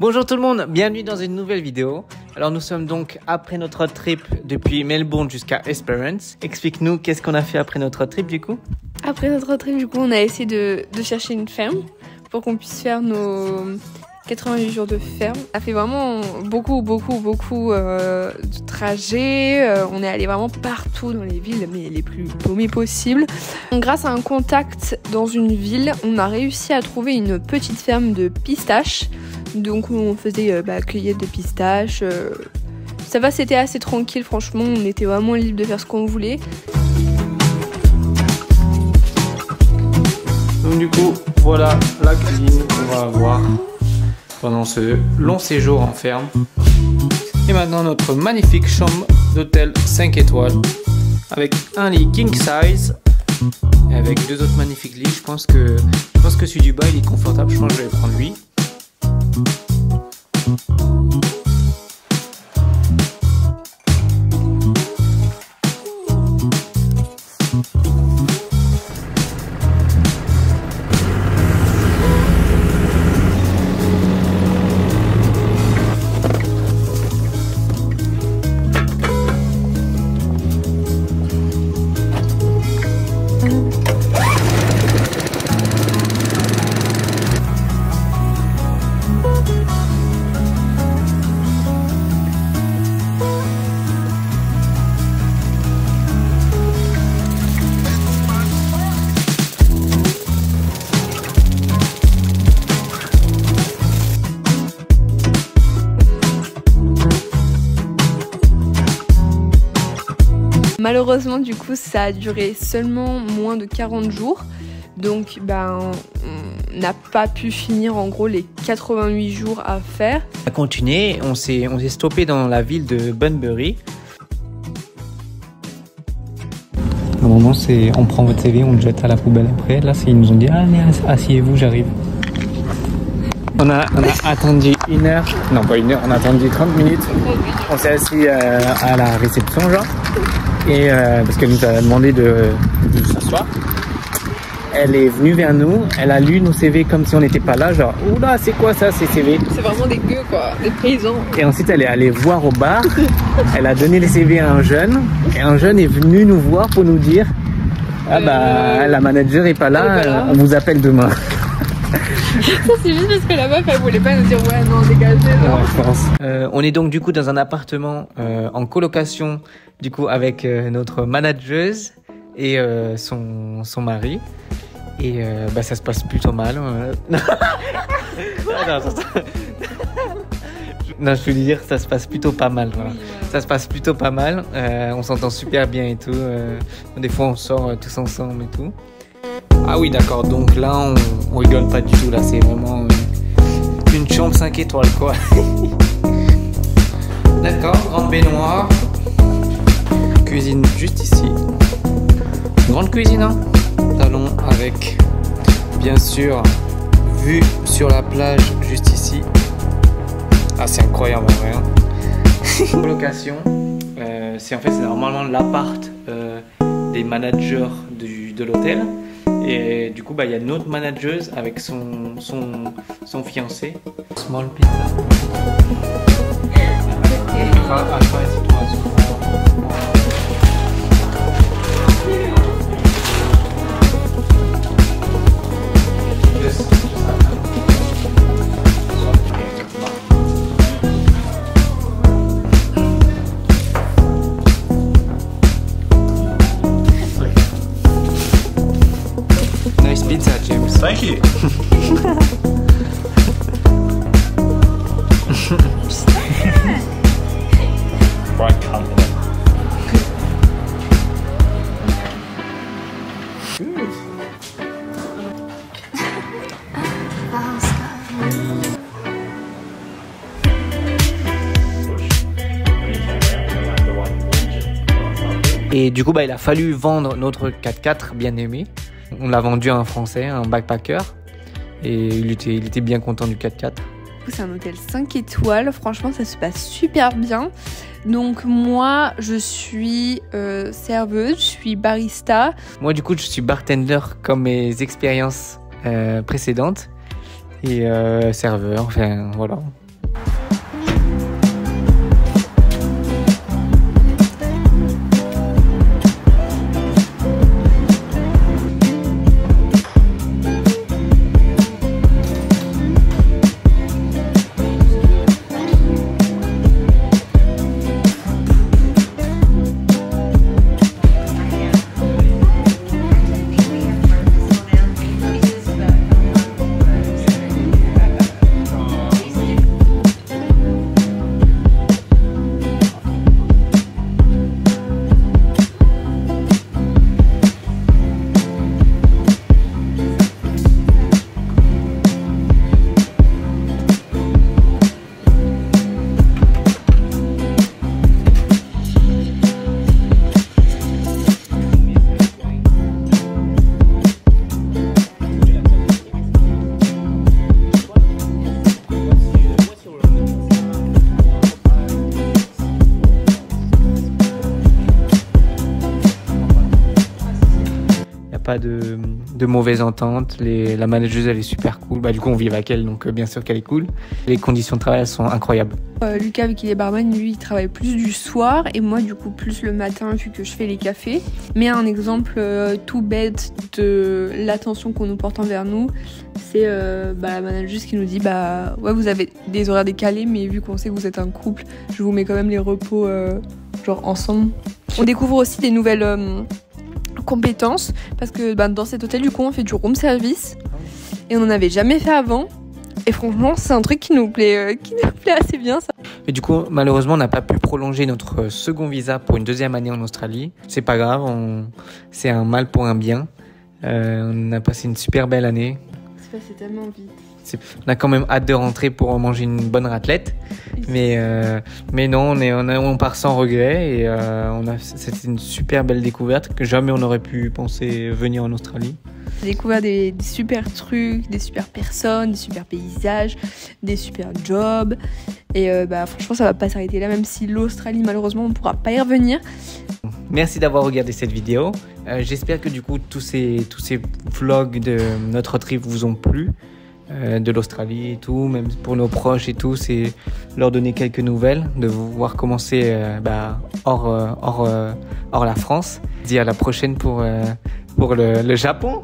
Bonjour tout le monde, bienvenue dans une nouvelle vidéo. Alors nous sommes donc après notre road trip depuis Melbourne jusqu'à Esperance. Explique-nous qu'est-ce qu'on a fait après notre road trip du coup? Après notre road trip, du coup, on a essayé de chercher une ferme pour qu'on puisse faire nos 88 jours de ferme. On a fait vraiment beaucoup de trajets. On est allé vraiment partout dans les villes, mais les plus paumées possibles. Grâce à un contact dans une ville, on a réussi à trouver une petite ferme de pistaches. Donc on faisait cueillette de pistaches. Ça va, c'était assez tranquille, franchement. On était vraiment libre de faire ce qu'on voulait. Donc du coup, voilà la cuisine qu'on va avoir pendant ce long séjour en ferme. Et maintenant notre magnifique chambre d'hôtel 5 étoiles avec un lit king size et avec deux autres magnifiques lits. Je pense que celui du bas il est confortable, je pense que je vais prendre lui. Malheureusement, du coup, ça a duré seulement moins de 40 jours. Donc, on n'a pas pu finir en gros les 88 jours à faire. On a continué, on s'est stoppé dans la ville de Bunbury. Normalement, on prend votre CV, on le jette à la poubelle après. Là, ils nous ont dit allez, asseyez-vous, j'arrive. On a attendu une heure, non pas une heure, on a attendu 30 minutes. On s'est assis à la réception, genre. Et parce qu'elle nous a demandé de s'asseoir. Elle est venue vers nous, elle a lu nos CV comme si on n'était pas là, genre oula c'est quoi ça ces CV? C'est vraiment des gueux quoi, des paysans. Et ensuite elle est allée voir au bar, elle a donné les CV à un jeune, et un jeune est venu nous voir pour nous dire la manager est pas là, on vous appelle demain. Ça c'est juste parce que la meuf elle voulait pas nous dire ouais non dégagez. Ouais, je pense. On est donc du coup dans un appartement en colocation du coup avec notre manageuse et son mari et ça se passe plutôt mal. Non, je veux dire ça se passe plutôt pas mal. Voilà. Ça se passe plutôt pas mal. On s'entend super bien et tout. Des fois on sort tous ensemble et tout. Ah oui d'accord, donc là on rigole pas du tout, là c'est vraiment une chambre 5 étoiles quoi. D'accord, grande baignoire, cuisine juste ici, grande cuisine hein. Salon avec bien sûr vue sur la plage juste ici. Ah c'est incroyable en vrai hein. Location, c'est normalement l'appart des managers de l'hôtel. Et du coup, il y a une autre manageuse avec son fiancé. Small pizza. Nice pizza, James. Thank you. Bright company. Good. Et du coup, il a fallu vendre notre 4x4 bien aimé. On l'a vendu à un Français, un backpacker. Et il était bien content du 4x4. C'est un hôtel 5 étoiles, franchement ça se passe super bien. Donc moi je suis serveuse, je suis barista. Moi du coup je suis bartender comme mes expériences précédentes. Et serveur, enfin voilà. pas de mauvaise entente. La manageuse, elle est super cool. Du coup, on vit avec elle, donc bien sûr qu'elle est cool. Les conditions de travail, elles sont incroyables. Lucas, vu qu'il est barman, lui, il travaille plus du soir et moi, du coup, plus le matin, vu que je fais les cafés. Mais un exemple tout bête de l'attention qu'on nous porte envers nous, c'est la manageuse qui nous dit ouais, vous avez des horaires décalés, mais vu qu'on sait que vous êtes un couple, je vous mets quand même les repos ensemble. On découvre aussi des nouvelles compétences parce que dans cet hôtel, du coup, on fait du room service et on n'en avait jamais fait avant. Et franchement, c'est un truc qui nous plaît assez bien, ça. Mais du coup, malheureusement, on n'a pas pu prolonger notre second visa pour une deuxième année en Australie. C'est pas grave, c'est un mal pour un bien. On a passé une super belle année. C'est passé tellement vite. On a quand même hâte de rentrer pour manger une bonne raclette. Mais non, on part sans regret. Et c'était une super belle découverte que jamais on n'aurait pu penser venir en Australie. J'ai découvert des super trucs, des super personnes, des super paysages, des super jobs. Et franchement, ça va pas s'arrêter là, même si l'Australie, malheureusement, on ne pourra pas y revenir. Merci d'avoir regardé cette vidéo. J'espère que du coup, tous ces vlogs de notre trip vous ont plu. De l'Australie et tout, même pour nos proches et tout, c'est leur donner quelques nouvelles, de voir comment c'est hors la France. Je dis à la prochaine pour le Japon.